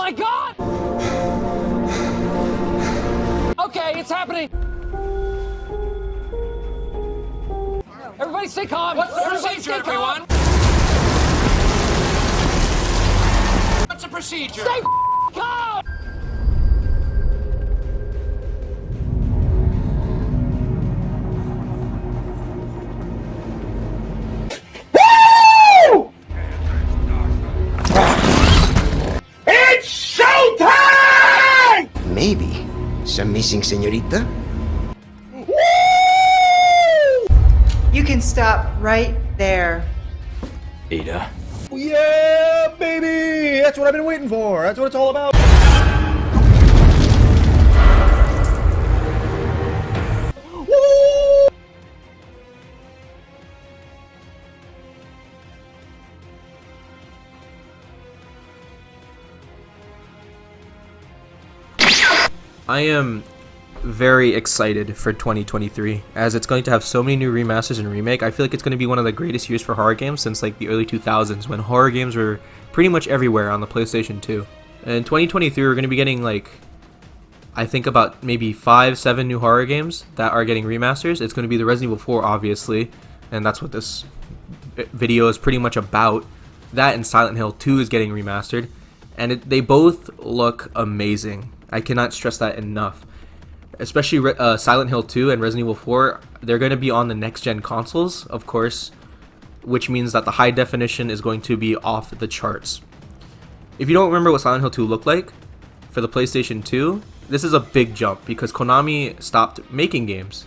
my god! Okay, it's happening. Everybody stay calm. What's the procedure, everyone? What's the procedure? Stay calm! It's showtime! Maybe. Some missing señorita? You can stop right there. Ada. Yeah, baby! That's what I've been waiting for. That's what it's all about. Woo! I am very excited for 2023 as it's going to have so many new remasters and remake. I feel like it's going to be one of the greatest years for horror games since like the early 2000s when horror games were pretty much everywhere on the PlayStation 2. And in 2023 we're going to be getting like I think about maybe 5-7 new horror games that are getting remasters. It's going to be the Resident Evil 4 obviously, and that's what this video is pretty much about. That and Silent Hill 2 is getting remastered, and they both look amazing. I cannot stress that enough. Especially Silent Hill 2 and Resident Evil 4, they're going to be on the next-gen consoles, of course, which means that the high definition is going to be off the charts. If you don't remember what Silent Hill 2 looked like for the PlayStation 2, this is a big jump because Konami stopped making games.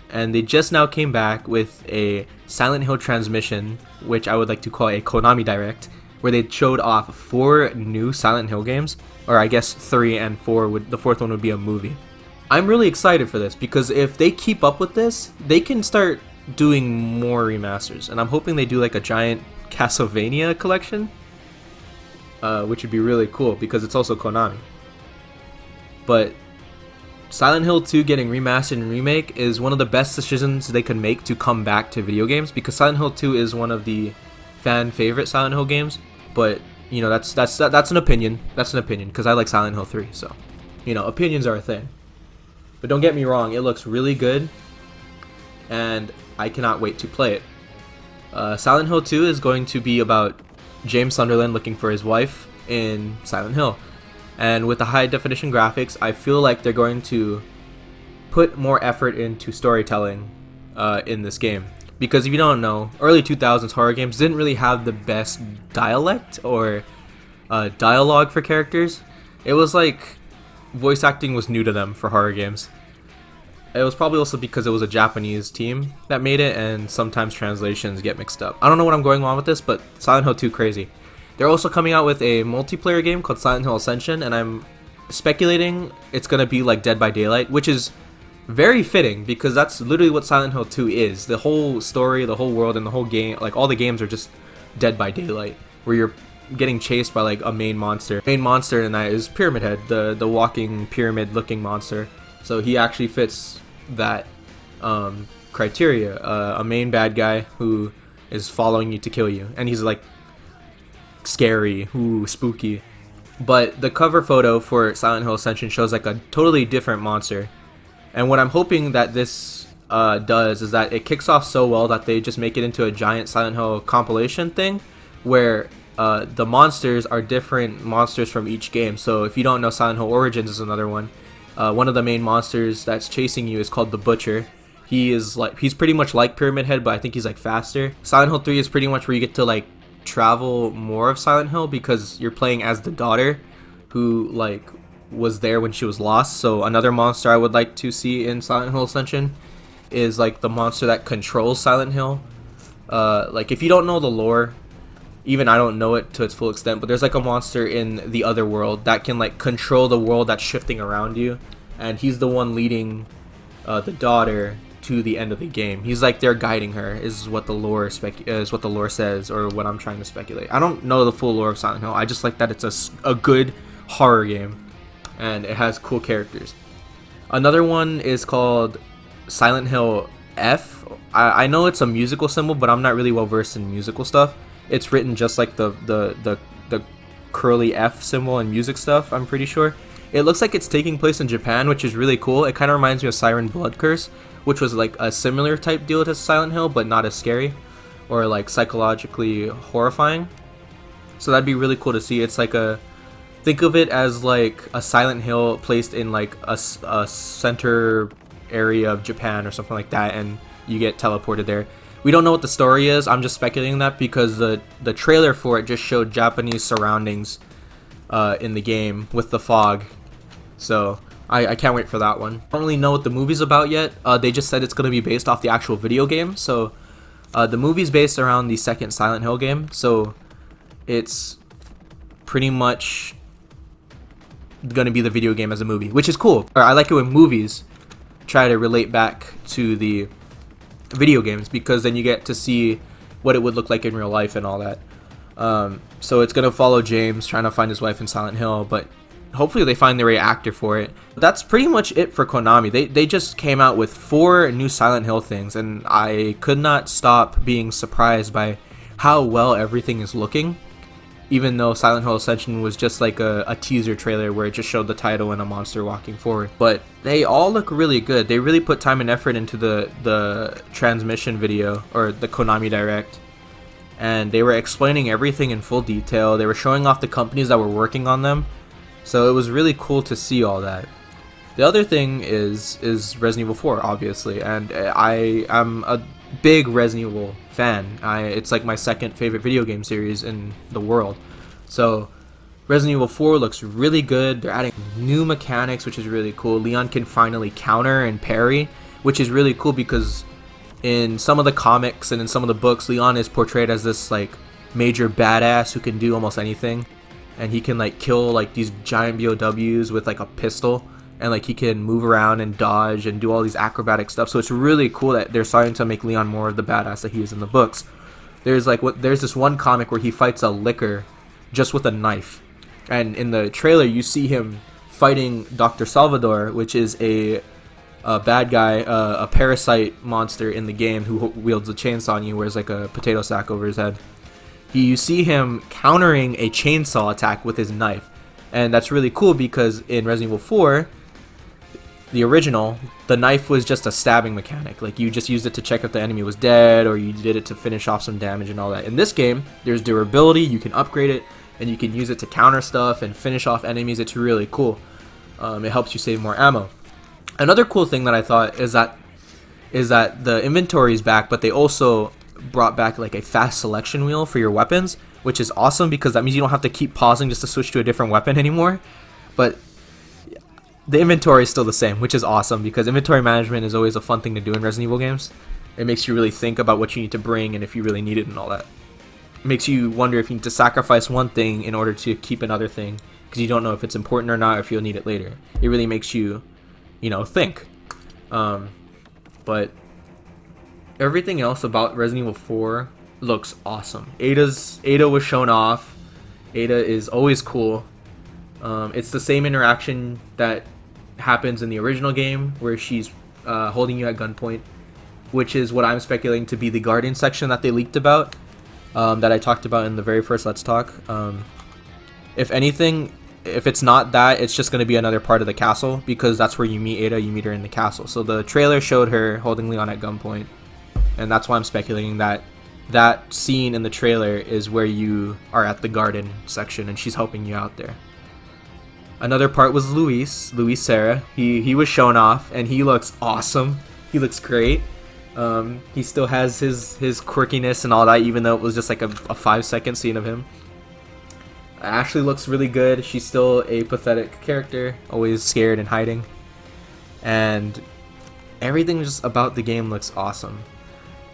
And they just now came back with a Silent Hill transmission, which I would like to call a Konami Direct, where they showed off 4 new Silent Hill games, or I guess 3 and 4, the 4th one would be a movie. I'm really excited for this because if they keep up with this, they can start doing more remasters, and I'm hoping they do like a giant Castlevania collection, which would be really cool because it's also Konami. But Silent Hill 2 getting remastered and remake is one of the best decisions they could make to come back to video games because Silent Hill 2 is one of the fan favorite Silent Hill games, but you know that's an opinion. That's an opinion because I like Silent Hill 3, so you know opinions are a thing. But don't get me wrong, it looks really good, and I cannot wait to play it. Silent Hill 2 is going to be about James Sunderland looking for his wife in Silent Hill. And with the high definition graphics, I feel like they're going to put more effort into storytelling in this game. Because if you don't know, early 2000s horror games didn't really have the best dialect or dialogue for characters. It was like voice acting was new to them for horror games. It was probably also because it was a Japanese team that made it, and sometimes translations get mixed up. I don't know what I'm going on with this, but Silent Hill 2 crazy. They're also coming out with a multiplayer game called Silent Hill Ascension, and I'm speculating it's going to be like Dead by Daylight, which is very fitting because that's literally what Silent Hill 2 is. The whole story, the whole world, and the whole game, like all the games are just Dead by Daylight, where you're getting chased by like a main monster. Main monster in that is Pyramid Head, the walking pyramid looking monster. So he actually fits that criteria. A main bad guy who is following you to kill you, and he's like scary, spooky. But the cover photo for Silent Hill Ascension shows like a totally different monster. And what I'm hoping that this does is that it kicks off so well that they just make it into a giant Silent Hill compilation thing where the monsters are different monsters from each game. So if you don't know, Silent Hill Origins is another one. One of the main monsters that's chasing you is called the Butcher. He's pretty much like Pyramid Head, but I think he's like faster. Silent Hill 3 is pretty much where you get to like travel more of Silent Hill because you're playing as the daughter who like was there when she was lost. So another monster I would like to see in Silent Hill Ascension is like the monster that controls Silent Hill. Like if you don't know the lore, even I don't know it to its full extent, but there's like a monster in the other world that can like control the world that's shifting around you, and he's the one leading the daughter to the end of the game. He's like they're guiding her is what the lore says, or what I'm trying to speculate. I don't know the full lore of Silent Hill. I just like that it's a good horror game and it has cool characters. Another one is called Silent Hill F. I know it's a musical symbol, but I'm not really well versed in musical stuff. It's written just like the curly F symbol and music stuff, I'm pretty sure. It looks like it's taking place in Japan, which is really cool. It kind of reminds me of Siren Blood Curse, which was like a similar type deal to Silent Hill, but not as scary or like psychologically horrifying. So that'd be really cool to see. It's like think of it as like a Silent Hill placed in like a center area of Japan or something like that, and you get teleported there. We don't know what the story is. I'm just speculating that because the trailer for it just showed Japanese surroundings in the game with the fog. So I can't wait for that one. I don't really know what the movie's about yet. They just said it's going to be based off the actual video game. So the movie's based around the second Silent Hill game. So it's pretty much going to be the video game as a movie, which is cool. I like it when movies try to relate back to the video games, because then you get to see what it would look like in real life and all that. So it's going to follow James trying to find his wife in Silent Hill, but hopefully they find the right actor for it. That's pretty much it for Konami. They just came out with 4 new Silent Hill things, and I could not stop being surprised by how well everything is looking, even though Silent Hill Ascension was just like a teaser trailer where it just showed the title and a monster walking forward. But they all look really good. They really put time and effort into the transmission video, or the Konami Direct, and they were explaining everything in full detail. They were showing off the companies that were working on them, so it was really cool to see all that. The other thing is Resident Evil 4, obviously, and I am a big Resident Evil fan. It's like my second favorite video game series in the world. So Resident Evil 4 looks really good. They're adding new mechanics, which is really cool. Leon can finally counter and parry, which is really cool because in some of the comics and in some of the books, Leon is portrayed as this like major badass who can do almost anything, and he can like kill like these giant BOWs with like a pistol, and like he can move around and dodge and do all these acrobatic stuff. So it's really cool that they're starting to make Leon more of the badass that he is in the books. There's this one comic where he fights a licker just with a knife, and in the trailer you see him fighting Dr. Salvador, which is a bad guy, a parasite monster in the game who wields a chainsaw and you, wears like a potato sack over his head. You see him countering a chainsaw attack with his knife, and that's really cool because in Resident Evil 4, the original, the knife was just a stabbing mechanic. Like you just used it to check if the enemy was dead, or you did it to finish off some damage and all that. In this game, there's durability, you can upgrade it, and you can use it to counter stuff and finish off enemies. It's really cool. It helps you save more ammo. Another cool thing that I thought is that the inventory is back, but they also brought back like a fast selection wheel for your weapons, which is awesome because that means you don't have to keep pausing just to switch to a different weapon anymore. But the inventory is still the same, which is awesome because inventory management is always a fun thing to do in Resident Evil games. It makes you really think about what you need to bring and if you really need it and all that. It makes you wonder if you need to sacrifice one thing in order to keep another thing, because you don't know if it's important or not, or if you'll need it later. It really makes you, think. But everything else about Resident Evil 4 looks awesome. Ada was shown off. Ada is always cool. It's the same interaction that happens in the original game where she's holding you at gunpoint, which is what I'm speculating to be the garden section that they leaked about, that I talked about in the very first Let's Talk. If anything, if it's not that, it's just going to be another part of the castle, because that's where you meet Ada. You meet her in the castle. So the trailer showed her holding Leon at gunpoint, and that's why I'm speculating that that scene in the trailer is where you are at the garden section and she's helping you out there. Another part was Luis Serra. He was shown off and he looks awesome. He looks great. He still has his quirkiness and all that, even though it was just like a 5-second scene of him. Ashley looks really good. She's still a pathetic character, always scared and hiding. And everything just about the game looks awesome.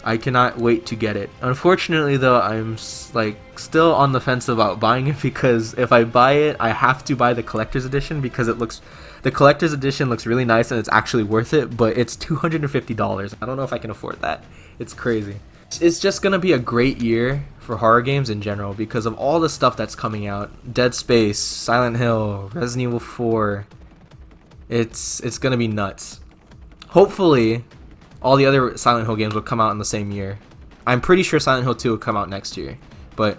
I cannot wait to get it. Unfortunately though, I'm still on the fence about buying it, because if I buy it, I have to buy the collector's edition, because the collector's edition looks really nice and it's actually worth it, but it's $250. I don't know if I can afford that. It's crazy. It's just gonna be a great year for horror games in general because of all the stuff that's coming out. Dead Space, Silent Hill, Resident Evil 4. It's gonna be nuts. Hopefully all the other Silent Hill games will come out in the same year. I'm pretty sure Silent Hill 2 will come out next year, but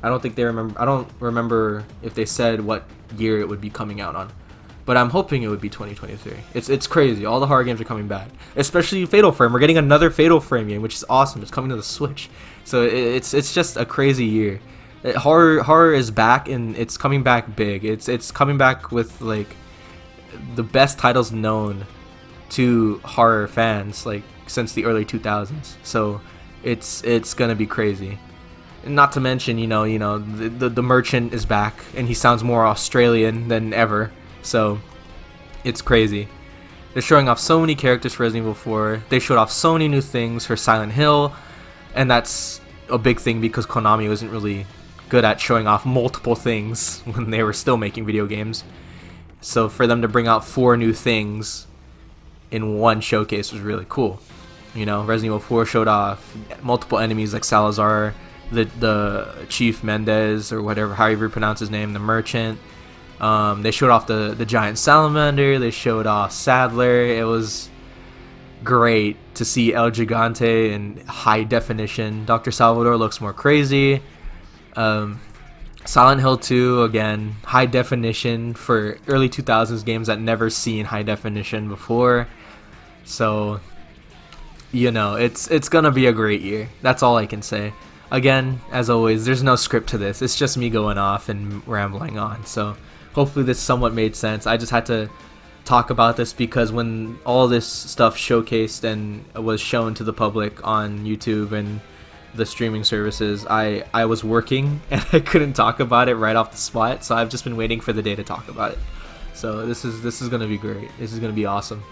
I don't think they remember. I don't remember if they said what year it would be coming out on, but I'm hoping it would be 2023. It's crazy. All the horror games are coming back, especially Fatal Frame. We're getting another Fatal Frame game, which is awesome. It's coming to the Switch, so it's just a crazy year. Horror is back, and it's coming back big. It's coming back with like the best titles known to horror fans like since the early 2000s. So it's gonna be crazy. And not to mention, the merchant is back, and he sounds more Australian than ever. So it's crazy. They're showing off so many characters for Resident Evil 4. They showed off so many new things for Silent Hill, and that's a big thing because Konami wasn't really good at showing off multiple things when they were still making video games. So for them to bring out 4 new things in one showcase was really cool. Resident Evil 4 showed off multiple enemies like Salazar, the Chief Mendez, or whatever, however you pronounce his name, the merchant. They showed off the giant salamander. They showed off Sadler. It was great to see El Gigante in high definition. Dr. Salvador looks more crazy. Silent Hill 2, again, high definition for early 2000s games that never seen high definition before. So, it's gonna be a great year. That's all I can say. Again, as always, there's no script to this. It's just me going off and rambling on. So hopefully this somewhat made sense. I just had to talk about this because when all this stuff showcased and was shown to the public on YouTube and the streaming services, I was working and I couldn't talk about it right off the spot. So I've just been waiting for the day to talk about it. So this is gonna be great. This is gonna be awesome.